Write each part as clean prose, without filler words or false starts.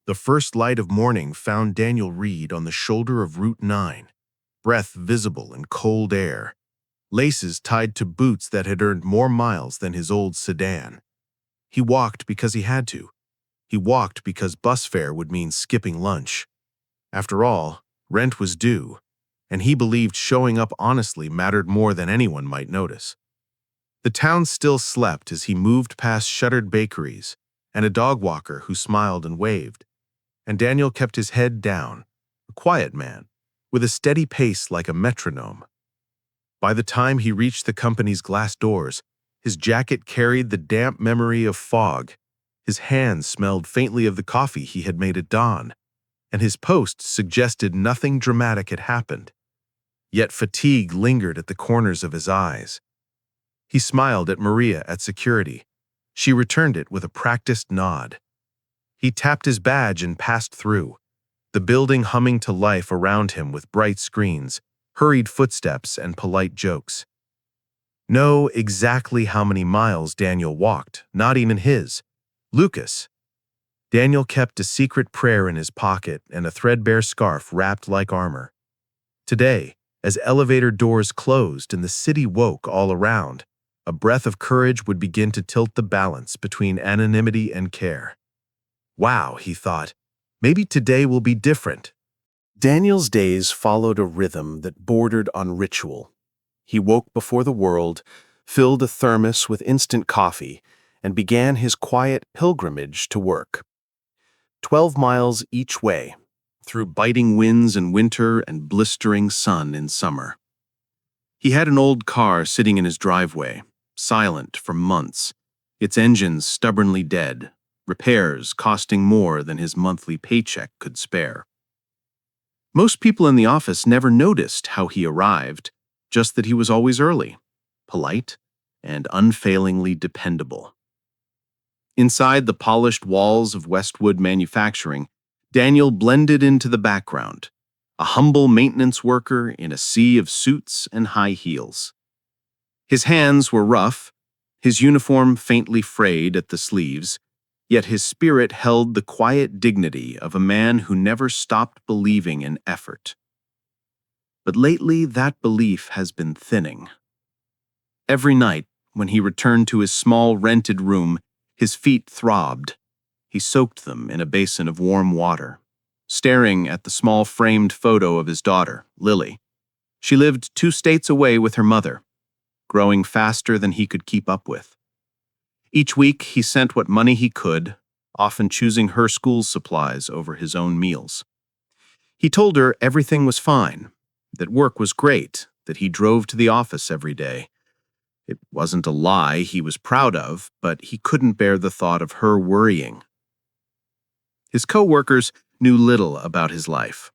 The first light of morning found Daniel Reed on the shoulder of Route 9, breath visible in cold air, laces tied to boots that had earned more miles than his old sedan. He walked because he had to. He walked because bus fare would mean skipping lunch. After all, rent was due, and he believed showing up honestly mattered more than anyone might notice. The town still slept as he moved past shuttered bakeries and a dog walker who smiled and waved, and Daniel kept his head down, a quiet man, with a steady pace like a metronome. By the time he reached the company's glass doors, his jacket carried the damp memory of fog, his hands smelled faintly of the coffee he had made at dawn, and his post suggested nothing dramatic had happened. Yet fatigue lingered at the corners of his eyes. He smiled at Maria at security. She returned it with a practiced nod. He tapped his badge and passed through, the building humming to life around him with bright screens, hurried footsteps, and polite jokes. Know exactly how many miles Daniel walked, not even his. Lucas. Daniel kept a secret prayer in his pocket and a threadbare scarf wrapped like armor. Today, as elevator doors closed and the city woke all around, a breath of courage would begin to tilt the balance between anonymity and care. Wow, he thought, maybe today will be different. Daniel's days followed a rhythm that bordered on ritual. He woke before the world, filled a thermos with instant coffee, and began his quiet pilgrimage to work. 12 miles each way, through biting winds in winter and blistering sun in summer. He had an old car sitting in his driveway, silent for months, its engines stubbornly dead, repairs costing more than his monthly paycheck could spare. Most people in the office never noticed how he arrived, just that he was always early, polite, and unfailingly dependable. Inside the polished walls of Westwood Manufacturing, Daniel blended into the background, a humble maintenance worker in a sea of suits and high heels. His hands were rough, his uniform faintly frayed at the sleeves, yet his spirit held the quiet dignity of a man who never stopped believing in effort. But lately that belief has been thinning. Every night, when he returned to his small rented room, his feet throbbed. He soaked them in a basin of warm water, staring at the small framed photo of his daughter, Lily. She lived 2 states away with her mother, growing faster than he could keep up with. Each week, he sent what money he could, often choosing her school supplies over his own meals. He told her everything was fine, that work was great, that he drove to the office every day. It wasn't a lie he was proud of, but he couldn't bear the thought of her worrying. His coworkers knew little about his life.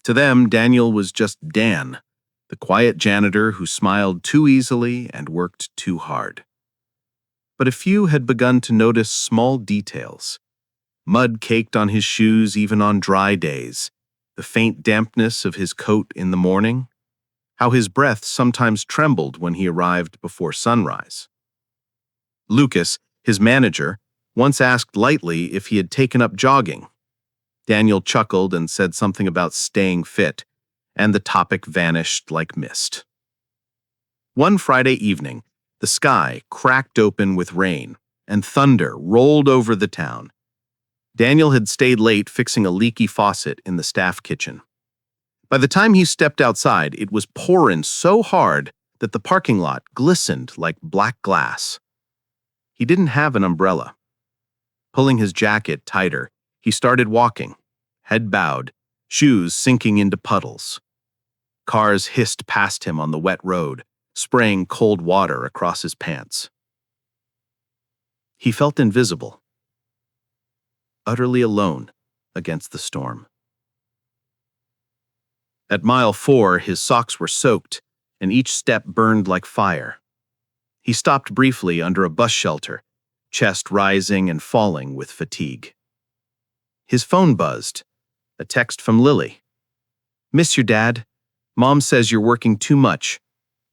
To them, Daniel was just Dan, the quiet janitor who smiled too easily and worked too hard. But a few had begun to notice small details. Mud caked on his shoes even on dry days, the faint dampness of his coat in the morning, how his breath sometimes trembled when he arrived before sunrise. Lucas, his manager, once asked lightly if he had taken up jogging. Daniel chuckled and said something about staying fit, and the topic vanished like mist. One Friday evening, the sky cracked open with rain, and thunder rolled over the town. Daniel had stayed late fixing a leaky faucet in the staff kitchen. By the time he stepped outside, it was pouring so hard that the parking lot glistened like black glass. He didn't have an umbrella. Pulling his jacket tighter, he started walking, head bowed, shoes sinking into puddles. Cars hissed past him on the wet road, spraying cold water across his pants. He felt invisible, utterly alone against the storm. At mile 4, his socks were soaked, and each step burned like fire. He stopped briefly under a bus shelter, chest rising and falling with fatigue. His phone buzzed, a text from Lily. "Miss you, Dad. Mom says you're working too much.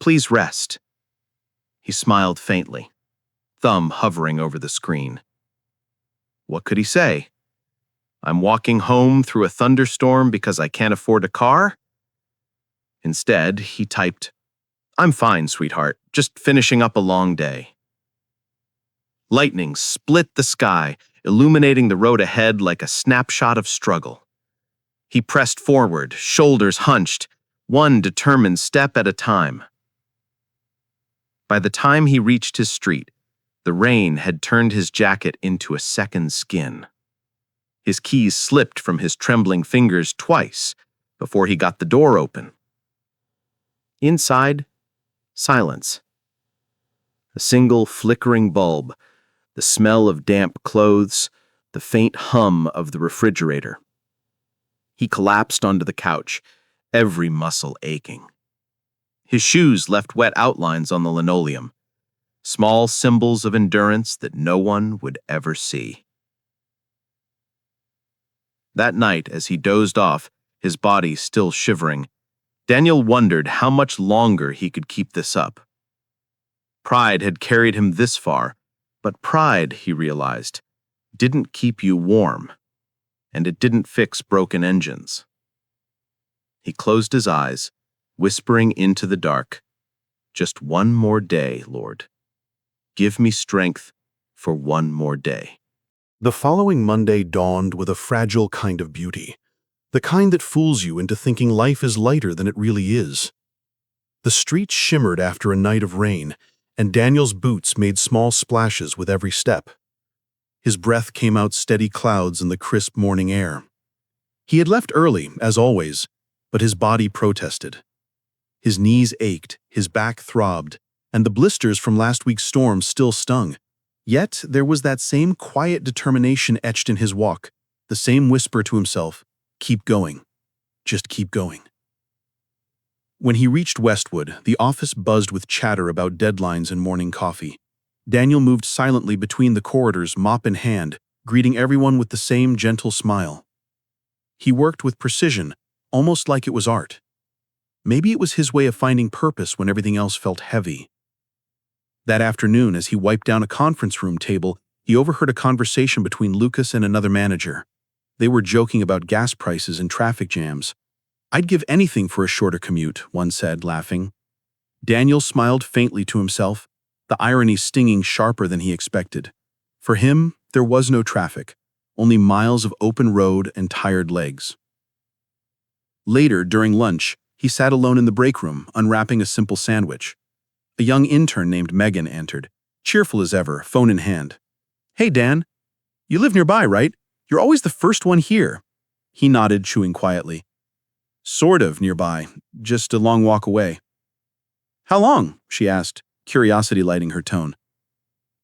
Please rest." He smiled faintly, thumb hovering over the screen. What could he say? I'm walking home through a thunderstorm because I can't afford a car? Instead, he typed, I'm fine, sweetheart, just finishing up a long day. Lightning split the sky, illuminating the road ahead like a snapshot of struggle. He pressed forward, shoulders hunched, one determined step at a time. By the time he reached his street, the rain had turned his jacket into a second skin. His keys slipped from his trembling fingers twice before he got the door open. Inside, silence. A single flickering bulb, the smell of damp clothes, the faint hum of the refrigerator. He collapsed onto the couch, every muscle aching. His shoes left wet outlines on the linoleum, small symbols of endurance that no one would ever see. That night, as he dozed off, his body still shivering, Daniel wondered how much longer he could keep this up. Pride had carried him this far, but pride, he realized, didn't keep you warm, and it didn't fix broken engines. He closed his eyes, whispering into the dark, just one more day, Lord. Give me strength for one more day. The following Monday dawned with a fragile kind of beauty, the kind that fools you into thinking life is lighter than it really is. The streets shimmered after a night of rain, and Daniel's boots made small splashes with every step. His breath came out steady clouds in the crisp morning air. He had left early, as always, but his body protested. His knees ached, his back throbbed, and the blisters from last week's storm still stung. Yet there was that same quiet determination etched in his walk, the same whisper to himself, keep going, just keep going. When he reached Westwood, the office buzzed with chatter about deadlines and morning coffee. Daniel moved silently between the corridors, mop in hand, greeting everyone with the same gentle smile. He worked with precision, almost like it was art. Maybe it was his way of finding purpose when everything else felt heavy. That afternoon, as he wiped down a conference room table, he overheard a conversation between Lucas and another manager. They were joking about gas prices and traffic jams. I'd give anything for a shorter commute, one said, laughing. Daniel smiled faintly to himself, the irony stinging sharper than he expected. For him, there was no traffic, only miles of open road and tired legs. Later, during lunch, he sat alone in the break room, unwrapping a simple sandwich. A young intern named Megan entered, cheerful as ever, phone in hand. Hey, Dan. You live nearby, right? You're always the first one here. He nodded, chewing quietly. Sort of nearby, just a long walk away. How long? She asked, curiosity lighting her tone.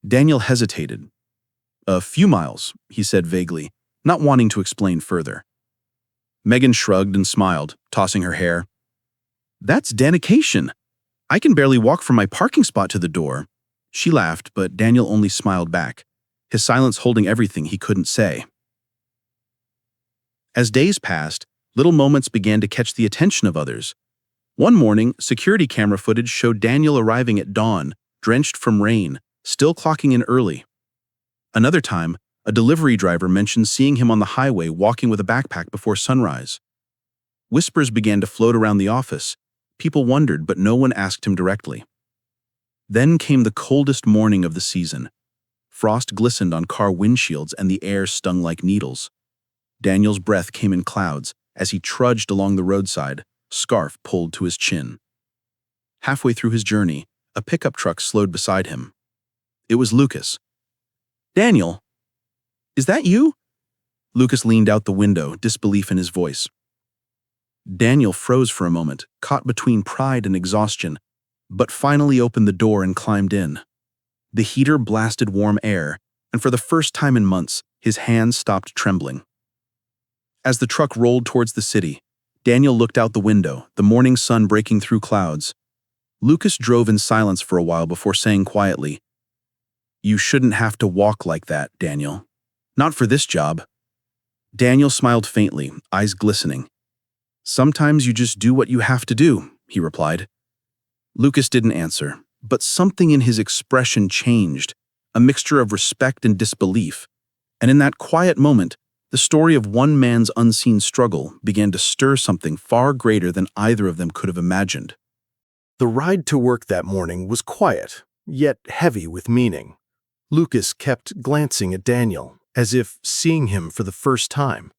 Daniel hesitated. A few miles, he said vaguely, not wanting to explain further. Megan shrugged and smiled, tossing her hair. That's dedication. I can barely walk from my parking spot to the door. She laughed, but Daniel only smiled back, his silence holding everything he couldn't say. As days passed, little moments began to catch the attention of others. One morning, security camera footage showed Daniel arriving at dawn, drenched from rain, still clocking in early. Another time, a delivery driver mentioned seeing him on the highway walking with a backpack before sunrise. Whispers began to float around the office. People wondered, but no one asked him directly. Then came the coldest morning of the season. Frost glistened on car windshields and the air stung like needles. Daniel's breath came in clouds as he trudged along the roadside, scarf pulled to his chin. Halfway through his journey, a pickup truck slowed beside him. It was Lucas. Daniel, is that you? Lucas leaned out the window, disbelief in his voice. Daniel froze for a moment, caught between pride and exhaustion, but finally opened the door and climbed in. The heater blasted warm air, and for the first time in months, his hands stopped trembling. As the truck rolled towards the city, Daniel looked out the window, the morning sun breaking through clouds. Lucas drove in silence for a while before saying quietly, You shouldn't have to walk like that, Daniel. Not for this job. Daniel smiled faintly, eyes glistening. Sometimes you just do what you have to do, he replied. Lucas didn't answer, but something in his expression changed, a mixture of respect and disbelief. And in that quiet moment, The story of one man's unseen struggle began to stir something far greater than either of them could have imagined. The ride to work that morning was quiet, yet heavy with meaning. Lucas kept glancing at Daniel, as if seeing him for the first time.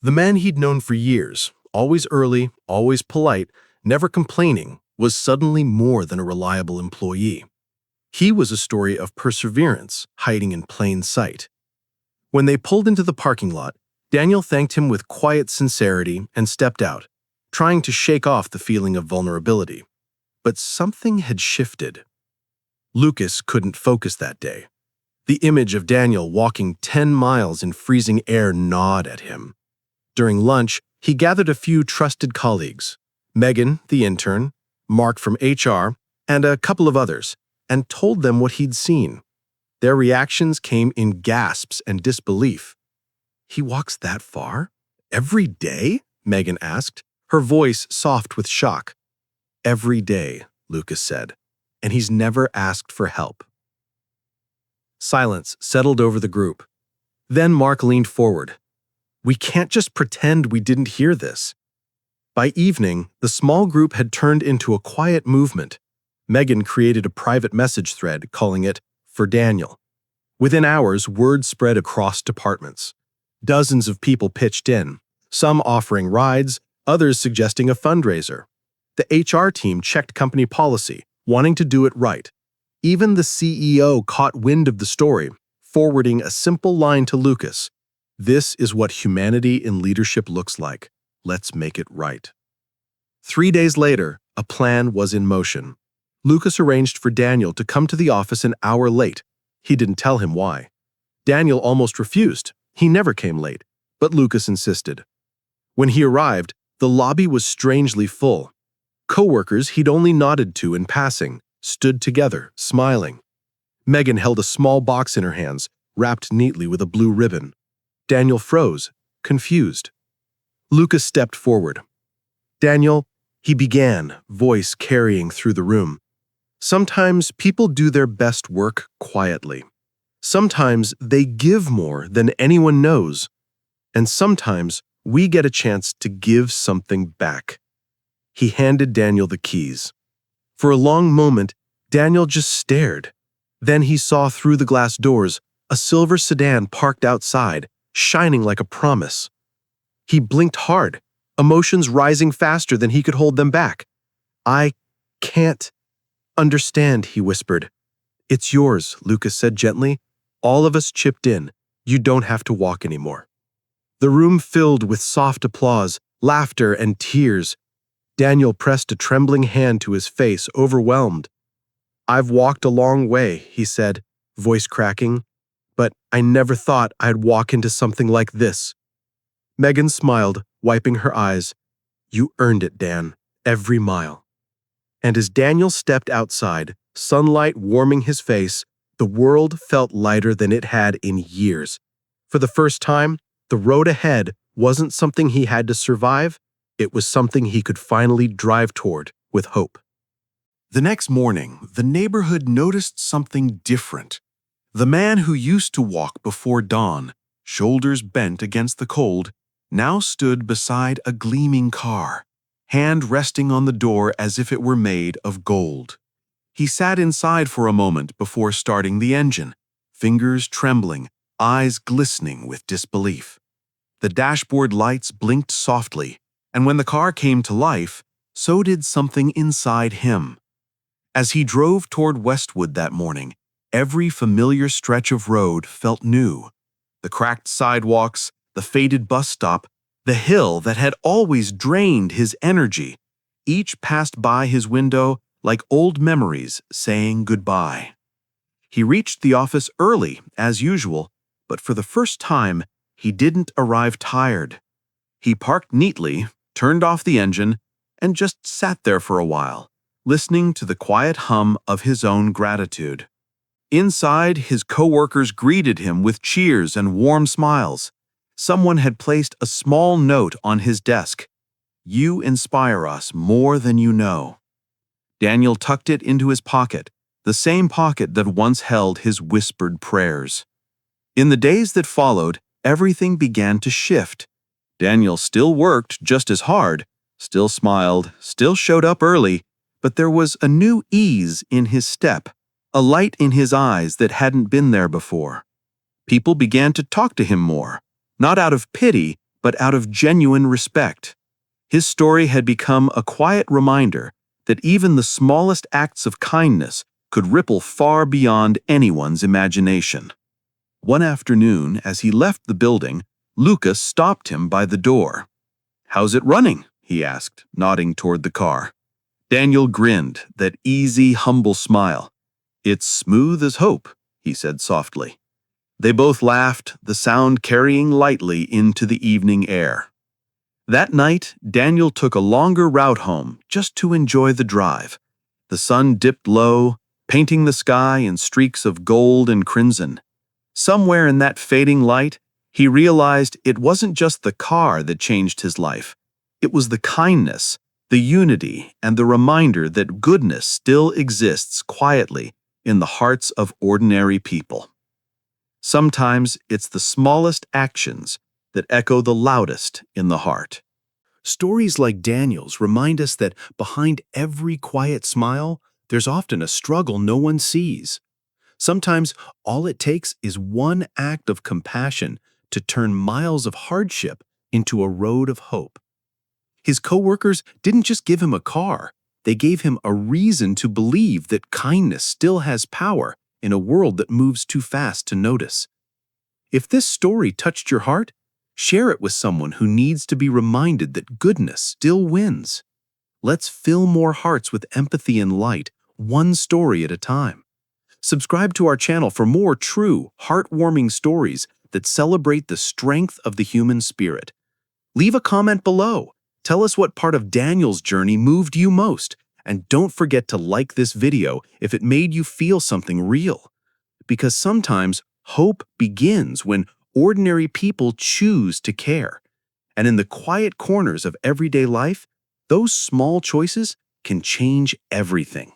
The man he'd known for years, always early, always polite, never complaining, was suddenly more than a reliable employee. He was a story of perseverance hiding in plain sight. When they pulled into the parking lot, Daniel thanked him with quiet sincerity and stepped out, trying to shake off the feeling of vulnerability. But something had shifted. Lucas couldn't focus that day. The image of Daniel walking 10 miles in freezing air gnawed at him. During lunch, he gathered a few trusted colleagues, Megan, the intern, Mark from HR, and a couple of others, and told them what he'd seen. Their reactions came in gasps and disbelief. "He walks that far? Every day?" Megan asked, her voice soft with shock. "Every day," Lucas said, "and he's never asked for help." Silence settled over the group. Then Mark leaned forward. "We can't just pretend we didn't hear this." By evening, the small group had turned into a quiet movement. Megan created a private message thread calling it "For Daniel." Within hours, word spread across departments. Dozens of people pitched in, some offering rides, others suggesting a fundraiser. The HR team checked company policy, wanting to do it right. Even the CEO caught wind of the story, forwarding a simple line to Lucas. "This is what humanity in leadership looks like. Let's make it right." 3 days later, a plan was in motion. Lucas arranged for Daniel to come to the office an hour late. He didn't tell him why. Daniel almost refused. He never came late, but Lucas insisted. When he arrived, the lobby was strangely full. Coworkers he'd only nodded to in passing stood together, smiling. Megan held a small box in her hands, wrapped neatly with a blue ribbon. Daniel froze, confused. Lucas stepped forward. "Daniel," he began, voice carrying through the room. "Sometimes people do their best work quietly. Sometimes they give more than anyone knows. And sometimes we get a chance to give something back." He handed Daniel the keys. For a long moment, Daniel just stared. Then he saw through the glass doors a silver sedan parked outside, shining like a promise. He blinked hard, emotions rising faster than he could hold them back. "I can't understand," he whispered. "It's yours," Lucas said gently. "All of us chipped in. You don't have to walk anymore." The room filled with soft applause, laughter, and tears. Daniel pressed a trembling hand to his face, overwhelmed. "I've walked a long way," he said, voice cracking, "but I never thought I'd walk into something like this." Megan smiled, wiping her eyes. "You earned it, Dan, every mile." And as Daniel stepped outside, sunlight warming his face, the world felt lighter than it had in years. For the first time, the road ahead wasn't something he had to survive, it was something he could finally drive toward with hope. The next morning, the neighborhood noticed something different. The man who used to walk before dawn, shoulders bent against the cold, now stood beside a gleaming car, hand resting on the door as if it were made of gold. He sat inside for a moment before starting the engine, fingers trembling, eyes glistening with disbelief. The dashboard lights blinked softly, and when the car came to life, so did something inside him. As he drove toward Westwood that morning, every familiar stretch of road felt new. The cracked sidewalks, the faded bus stop, the hill that had always drained his energy, each passed by his window like old memories saying goodbye. He reached the office early, as usual, but for the first time, he didn't arrive tired. He parked neatly, turned off the engine, and just sat there for a while, listening to the quiet hum of his own gratitude. Inside, his coworkers greeted him with cheers and warm smiles. Someone had placed a small note on his desk. "You inspire us more than you know." Daniel tucked it into his pocket, the same pocket that once held his whispered prayers. In the days that followed, everything began to shift. Daniel still worked just as hard, still smiled, still showed up early, but there was a new ease in his step, a light in his eyes that hadn't been there before. People began to talk to him more, not out of pity, but out of genuine respect. His story had become a quiet reminder that even the smallest acts of kindness could ripple far beyond anyone's imagination. One afternoon, as he left the building, Lucas stopped him by the door. "How's it running?" he asked, nodding toward the car. Daniel grinned, that easy, humble smile. "It's smooth as hope," he said softly. They both laughed, the sound carrying lightly into the evening air. That night, Daniel took a longer route home just to enjoy the drive. The sun dipped low, painting the sky in streaks of gold and crimson. Somewhere in that fading light, he realized it wasn't just the car that changed his life. It was the kindness, the unity, and the reminder that goodness still exists quietly in the hearts of ordinary people. Sometimes it's the smallest actions that echo the loudest in the heart. Stories like Daniel's remind us that behind every quiet smile, there's often a struggle no one sees. Sometimes all it takes is one act of compassion to turn miles of hardship into a road of hope. His coworkers didn't just give him a car, they gave him a reason to believe that kindness still has power in a world that moves too fast to notice. If this story touched your heart, share it with someone who needs to be reminded that goodness still wins. Let's fill more hearts with empathy and light, one story at a time. Subscribe to our channel for more true, heartwarming stories that celebrate the strength of the human spirit. Leave a comment below. Tell us what part of Daniel's journey moved you most. And don't forget to like this video if it made you feel something real. Because sometimes hope begins when ordinary people choose to care. And in the quiet corners of everyday life, those small choices can change everything.